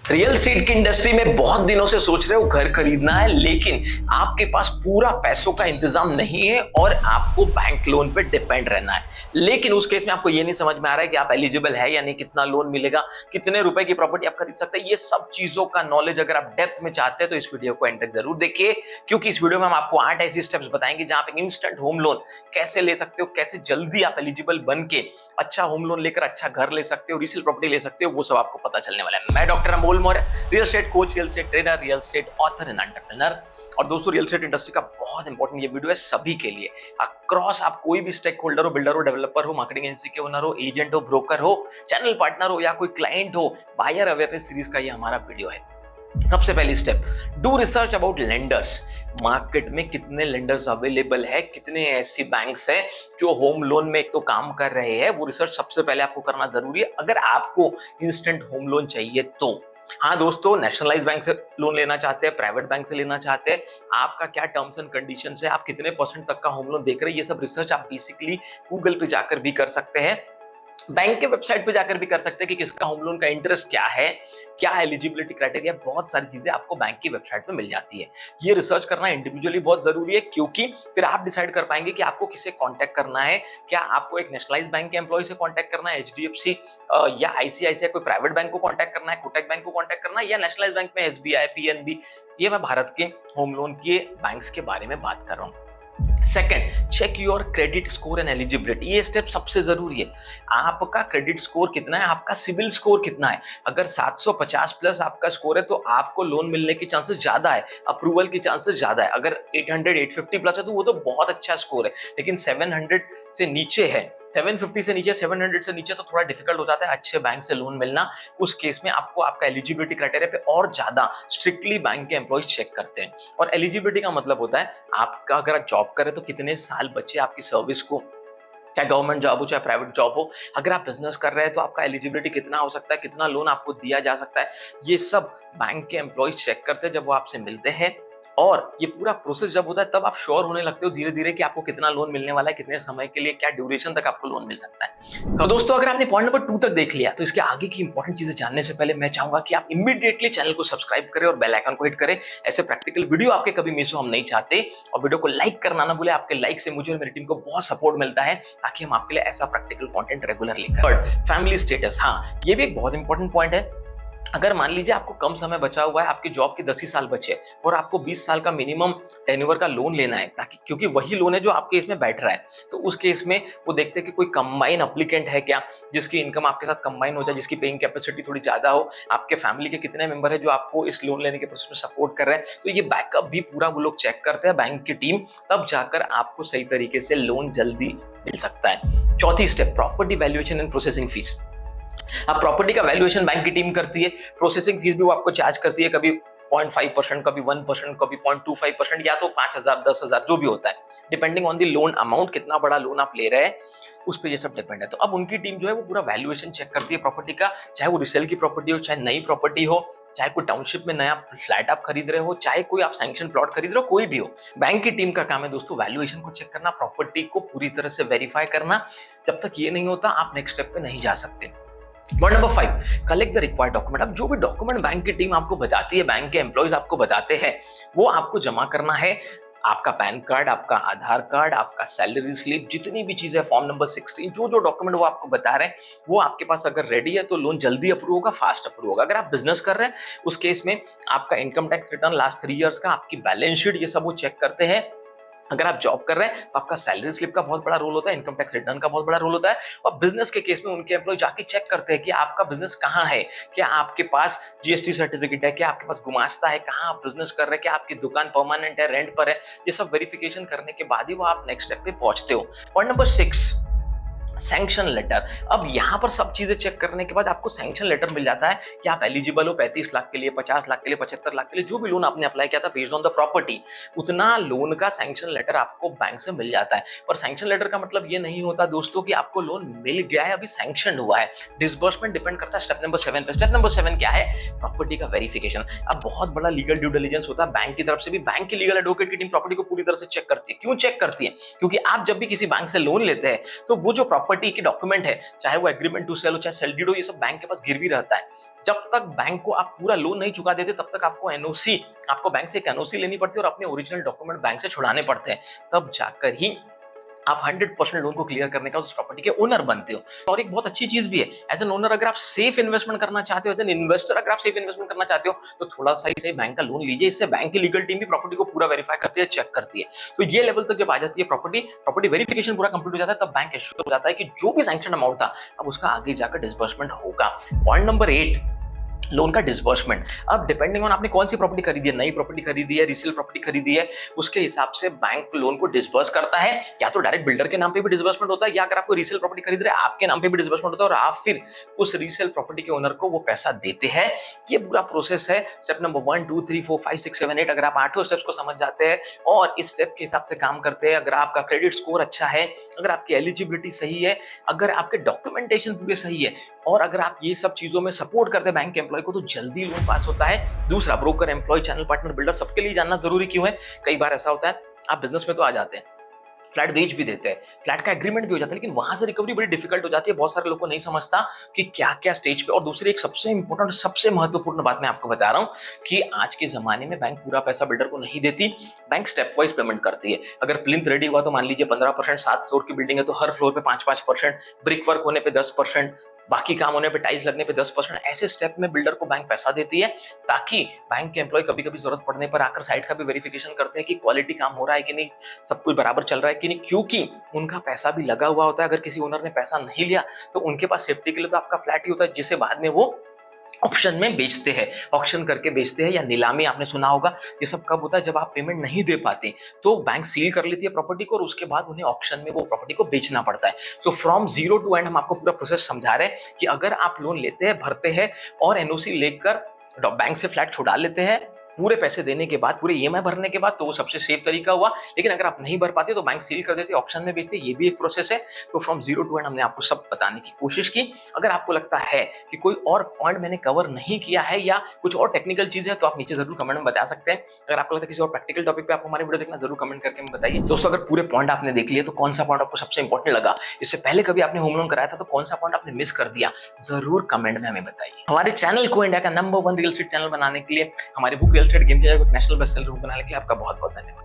Real estate की industry में बहुत दिनों से सोच रहे हो घर खरीदना है, लेकिन आपके पास पूरा पैसों का इंतजाम नहीं है और आपको बैंक लोन पे डिपेंड रहना है। लेकिन उस केस में आपको ये नहीं समझ में आ रहा है कि आप एलिजिबल है या नहीं, कितना लोन मिलेगा, कितने रुपए की प्रॉपर्टी आप खरीद सकते हैं। ये सब चीजों का नॉलेज अगर आप डेप्थ में चाहते हैं तो इस वीडियो को एंड तक जरूर देखिए, क्योंकि इस वीडियो में हम आपको 8 ऐसी स्टेप्स बताएंगे जहां पे इंस्टेंट होम लोन कैसे ले सकते हो, कैसे जल्दी आप एलिजिबल बन के अच्छा होम लोन लेकर अच्छा घर ले सकते हो, रीसेल प्रॉपर्टी ले सकते हो, वो सब आपको पता चलने वाला है। मैं doctor Amol Maurya, real estate coach, real estate trainer, real estate author and entrepreneur. और दोस्तों, रियल एस्टेट इंडस्ट्री का बहुत इंपॉर्टेंट ये वीडियो है सभी के लिए। अक्रॉस आप कोई भी स्टेक होल्डर हो, बिल्डर हो, डेवलपर हो, मार्केटिंग एजेंसी के ओनर हो, एजेंट हो, ब्रोकर हो, चैनल पार्टनर हो या कोई क्लाइंट हो, बायर अवेयरनेस सीरीज का ये हमारा वीडियो है। सबसे पहली step, do research about lenders. Market में कितने लेंडर्स अवेलेबल है, कितने ऐसी बैंक्स हैं जो होम लोन में एक तो काम कर रहे हैं, वो रिसर्च सबसे पहले आपको करना जरूरी है अगर आपको इंस्टेंट होम लोन चाहिए तो। हाँ दोस्तों, नेशनलाइज बैंक से लोन लेना चाहते हैं, प्राइवेट बैंक से लेना चाहते हैं, आपका क्या टर्म्स एंड कंडीशंस है, आप कितने परसेंट तक का होम लोन देख रहे हैं, ये सब रिसर्च आप बेसिकली गूगल पे जाकर भी कर सकते हैं, बैंक के वेबसाइट पे जाकर भी कर सकते हैं कि किसका होम लोन का इंटरेस्ट क्या है, क्या एलिजिबिलिटी क्राइटेरिया, बहुत सारी चीजें आपको बैंक की वेबसाइट पे मिल जाती है। ये रिसर्च करना इंडिविजुअली बहुत जरूरी है, क्योंकि फिर आप डिसाइड कर पाएंगे कि आपको किसे कांटेक्ट करना है। क्या आपको एक नेशनलाइज बैंक के एम्प्लॉय से कांटेक्ट करना है, एचडीएफसी या आईसीआईसीआई कोई प्राइवेट बैंक को कांटेक्ट करना है, कोटक बैंक को कांटेक्ट करना है, या नेशनलाइज बैंक में एसबीआई, पीएनबी। ये मैं भारत के होम लोन के बैंक्स के बारे में बात कर रहा हूँ। Second, check your credit score and eligibility. ये स्टेप सबसे जरूरी है। आपका क्रेडिट स्कोर कितना है, आपका सिविल स्कोर कितना है। अगर 750 प्लस आपका स्कोर है तो आपको लोन मिलने के चांसेस ज्यादा है, अप्रूवल के चांसेस ज्यादा है। अगर 800 850 प्लस है तो वो तो बहुत अच्छा स्कोर है, लेकिन 700 से नीचे है, 750 से नीचे, 700 से नीचे तो थोड़ा डिफिकल्ट हो जाता है अच्छे बैंक से लोन मिलना। उस केस में आपको आपका एलिजिबिलिटी क्राइटेरिया पे और ज्यादा स्ट्रिक्टली बैंक के एम्प्लॉयज चेक करते हैं। और एलिजिबिलिटी का मतलब होता है आपका अगर आप जॉब करें तो कितने साल बचे आपकी सर्विस को, चाहे गवर्नमेंट जॉब हो चाहे प्राइवेट जॉब हो। अगर आप बिजनेस कर रहे हैं तो आपका एलिजिबिलिटी कितना हो सकता है, कितना लोन आपको दिया जा सकता है। ये सब बैंक के एम्प्लॉयज चेक करते हैं जब वो आपसे मिलते हैं। और ये पूरा प्रोसेस जब होता है तब आप श्योर होने लगते हो धीरे धीरे कि आपको कितना लोन मिलने वाला है, कितने समय के लिए, क्या ड्यूरेशन तक आपको लोन मिल सकता है। तो दोस्तों, अगर आपने पॉइंट नंबर 2 तक देख लिया तो इसके आगे की इंपॉर्टेंट चीजें जानने से पहले मैं चाहूंगा कि आप इमीडिएटली चैनल को सब्सक्राइब करें और बेल आइकन को हिट करें। ऐसे प्रैक्टिकल वीडियो आपके कभी मिस हो हम नहीं चाहते। और वीडियो को लाइक करना ना भूले, आपके लाइक से मुझे और मेरी टीम को बहुत सपोर्ट मिलता है ताकि हम आपके लिए ऐसा प्रैक्टिकल कंटेंट रेगुलर लेकर। Third, family status. हाँ, ये भी एक बहुत इंपॉर्टेंट पॉइंट है। अगर मान लीजिए आपको कम समय बचा हुआ है, आपके जॉब के 10 ही साल बचे और आपको 20 साल का मिनिमम टेन्योर का लोन लेना है, ताकि क्योंकि वही लोन है जो आपके इसमें बैठ रहा है, तो उस केस में वो देखते हैं कि कोई कंबाइन एप्लीकेंट है क्या, जिसकी इनकम आपके साथ कंबाइन हो जाए, जिसकी पेइंग कैपेसिटी थोड़ी ज्यादा हो, आपके फैमिली के कितने मेंबर है जो आपको इस लोन लेने के प्रोसेस में सपोर्ट कर रहे हैं। तो ये बैकअप भी पूरा वो लोग चेक करते हैं बैंक की टीम, तब जाकर आपको सही तरीके से लोन जल्दी मिल सकता है। चौथी step, property valuation and processing fees. अब प्रॉपर्टी का वैल्यूएशन बैंक की टीम करती है, प्रोसेसिंग फीस भी वो आपको चार्ज करती है, कभी 0.5%, कभी 1%, कभी 0.25% या तो 5,000 10,000 जो भी होता है, depending on the loan amount, कितना बड़ा लोन आप ले रहे हैं उस पर ये सब डिपेंड है। तो अब उनकी टीम जो है वो पूरा वैल्यूएशन चेक करती है प्रॉपर्टी का, चाहे वो रिसेल की प्रॉपर्टी हो, चाहे नई प्रॉपर्टी हो, चाहे कोई टाउनशिप में नया फ्लैट आप खरीद रहे हो, चाहे कोई आप सैंक्शन प्लॉट खरीद रहे हो, कोई भी हो। बैंक की टीम का काम है दोस्तों वैल्यूएशन को चेक करना, प्रॉपर्टी को पूरी तरह से वेरीफाई करना। जब तक ये नहीं होता आप नेक्स्ट स्टेप पे नहीं जा सकते। Point number 5, collect the required document. अब जो भी डॉक्यूमेंट बैंक की टीम आपको बताती है, बैंक के एम्प्लॉयज आपको बताते हैं, वो आपको जमा करना है। आपका पैन कार्ड, आपका आधार कार्ड, आपका सैलरी स्लिप, जितनी भी चीजें, फॉर्म नंबर 16, जो जो डॉक्यूमेंट वो आपको बता रहे हैं वो आपके पास अगर रेडी है तो लोन जल्दी अप्रूव होगा, फास्ट अप्रूव होगा। अगर आप बिजनेस कर रहे हैं उस केस में आपका income tax return last 3 years का, आपकी बैलेंस शीट, ये सब वो चेक करते हैं। अगर आप जॉब कर रहे हैं तो आपका सैलरी स्लिप का बहुत बड़ा रोल होता है, इनकम टैक्स रिटर्न का बहुत बड़ा रोल होता है। और बिजनेस के केस में उनके एम्प्लॉय जाके चेक करते हैं कि आपका बिजनेस कहाँ है, क्या आपके पास जीएसटी सर्टिफिकेट है, क्या आपके पास गुमास्ता है, कहाँ आप बिजनेस कर रहे हैं, क्या आपकी दुकान परमानेंट है, रेंट पर है। ये सब वेरिफिकेशन करने के बाद ही वो आप नेक्स्ट स्टेप पे पहुंचते हो। Point number 6, sanction letter. अब यहां पर सब चीजें चेक करने के बाद आपको सैंक्शन लेटर मिल जाता है कि आप एलिजिबल हो 35 लाख के लिए, 50 लाख के लिए, 75 लाख के लिए, जो भी लोन आपने अप्लाई किया था बेस्ड ऑन द प्रॉपर्टी, उतना लोन का सैंक्शन लेटर आपको बैंक से मिल जाता है। पर सैंक्शन लेटर का मतलब ये नहीं होता दोस्तों कि आपको लोन मिल गया है, अभी सैंक्शन हुआ है। डिसबर्समेंट डिपेंड करता है स्टेप नंबर 7 पे। स्टेप नंबर 7 क्या है? प्रॉपर्टी का वेरिफिकेशन। अब बहुत बड़ा लीगल ड्यू डिलिजेंस होता है बैंक की तरफ से भी। बैंक की लीगल एडवोकेट की टीम प्रॉपर्टी को पूरी तरह से चेक करती है। क्यों चेक करती है? क्योंकि आप जब भी किसी बैंक से लोन लेते हैं तो वो जो प्रॉपर्टी की डॉक्यूमेंट है, चाहे वो एग्रीमेंट टू सेल हो, चाहे सेल डीड हो, ये सब बैंक के पास गिरवी रहता है। जब तक बैंक को आप पूरा लोन नहीं चुका देते, तब तक आपको बैंक से एक एनओसी लेनी पड़ती है और अपने ओरिजिनल डॉक्यूमेंट बैंक से छुड़ाने पड़ते हैं। तब जाकर ही आप 100% लोन को क्लियर करने का उस प्रॉपर्टी के ओनर बनते हो। और एक बहुत अच्छी चीज भी है, एज एन ओनर अगर आप सेफ इन्वेस्टमेंट करना चाहते हो, एज एन इन्वेस्टर अगर आप सेफ इन्वेस्टमेंट करना चाहते हो, तो थोड़ा सा ही सही बैंक का लोन लीजिए। इससे बैंक की लीगल टीम भी प्रॉपर्टी को पूरा वेरीफाई करती है, चेक करती है। तो ये लेवल तक जब आ जाती है प्रॉपर्टी वेरिफिकेशन पूरा कंप्लीट हो जाता है, तब बैंक एश्योर हो जाता है कि जो भी सैंक्शन अमाउंट था, अब उसका आगे जाकर डिसबर्समेंट होगा। पॉइंट नंबर 8, लोन का डिसबर्समेंट। अब डिपेंडिंग ऑन आपने कौन सी प्रॉपर्टी खरीदी है, नई प्रॉपर्टी खरीदी है, रीसेल प्रॉपर्टी खरीदी है, उसके हिसाब से बैंक लोन को डिसबर्स करता है। या तो डायरेक्ट बिल्डर के नाम पे भी डिसबर्समेंट होता है, या अगर आपको रीसेल प्रॉपर्टी खरीद रहे हैं आपके नाम पे भी डिसबर्समेंट होता है, और आप फिर उस रीसेल प्रॉपर्टी के ओनर को वो पैसा देते हैं। ये पूरा प्रोसेस है। स्टेप नंबर 1 2 3 4 5 6 7 8, अगर आप 8 स्टेप्स को समझ जाते हैं और इस स्टेप के हिसाब से काम करते हैं, अगर आपका क्रेडिट स्कोर अच्छा है, अगर आपकी एलिजिबिलिटी सही है, अगर आपके डॉक्यूमेंटेशन पूरे सही है, और अगर आप ये सब चीजों में सपोर्ट करते हैं बैंक के एम्प्लॉय को, तो जल्दी लोन पास होता है। दूसरा, broker, employ, channel partner, builder, सबके लिए जानना जरूरी क्यों है। कई बार ऐसा होता है, आप बिजनेस में तो आ जाते हैं, फ्लैट बेच भी देते हैं, फ्लैट का एग्रीमेंट भी हो जाता है, लेकिन वहां से रिकवरी बड़ी डिफिकल्ट हो जाती है। बहुत सारे लोगों को नहीं समझता कि क्या क्या स्टेज पे। और दूसरी एक सबसे इंपॉर्टेंट, सबसे महत्वपूर्ण बात मैं आपको बता रहा हूं कि आज के जमाने में बैंक पूरा पैसा बिल्डर को नहीं देती, बैंक स्टेप वाइज पेमेंट करती है। अगर प्लिंथ रेडी हुआ तो मान लीजिए 15%, 7 फ्लोर की बिल्डिंग है तो हर फ्लोर पे 5-5%, ब्रिक वर्क होने पे 10%, बाकी काम होने पे, टाइल्स लगने पे 10%, ऐसे स्टेप में बिल्डर को बैंक पैसा देती है, ताकि बैंक के एम्प्लॉय कभी कभी जरूरत पड़ने पर आकर साइट का भी वेरिफिकेशन करते हैं कि क्वालिटी काम हो रहा है कि नहीं, सब कुछ बराबर चल रहा है कि नहीं, क्योंकि उनका पैसा भी लगा हुआ होता है। अगर किसी ओनर ने पैसा नहीं लिया तो उनके पास सेफ्टी के लिए तो आपका फ्लैट ही होता है, जिसे बाद में वो ऑप्शन में बेचते हैं, ऑक्शन करके बेचते हैं, या नीलामी आपने सुना होगा। ये सब कब होता है, जब आप पेमेंट नहीं दे पाते तो बैंक सील कर लेती है प्रॉपर्टी को, और उसके बाद उन्हें ऑक्शन में वो प्रॉपर्टी को बेचना पड़ता है। तो फ्रॉम जीरो टू एंड हम आपको पूरा प्रोसेस समझा रहे हैं कि अगर आप लोन लेते हैं, भरते हैं और एनओसी लेकर बैंक से फ्लैट छुड़ा लेते हैं, पूरे पैसे देने के बाद, पूरे ईएमआई भरने के बाद, तो वो सबसे सेफ तरीका हुआ। लेकिन अगर आप नहीं भर पाते तो बैंक सील कर देते, ऑक्शन में बेचते, ये भी एक प्रोसेस है। तो फ्रॉम जीरो टू एंड हमने आपको सब बताने की कोशिश की। अगर आपको लगता है कि कोई और पॉइंट मैंने कवर नहीं किया है या कुछ और टेक्निकल चीज है, तो आप नीचे जरूर कमेंट में बता सकते हैं। अगर आपको लगता है किसी और प्रैक्टिकल टॉपिक पे आपको हमारी वीडियो देखना, जरूर कमेंट करके हमें बताइए। दोस्तों, अगर पूरे पॉइंट आपने देख लिए तो कौन सा पॉइंट आपको सबसे इंपॉर्टेंट लगा, इससे पहले कभी आपने होम लोन कराया था तो कौन सा पॉइंट आपने मिस कर दिया, जरूर कमेंट में हमें बताइए। हमारे चैनल को इंडिया का नंबर 1 रियल एस्टेट चैनल बनाने के लिए, हमारे book real estate game changer को नेशनल बेस्ट सेलर बनाने के लिए आपका बहुत बहुत धन्यवाद।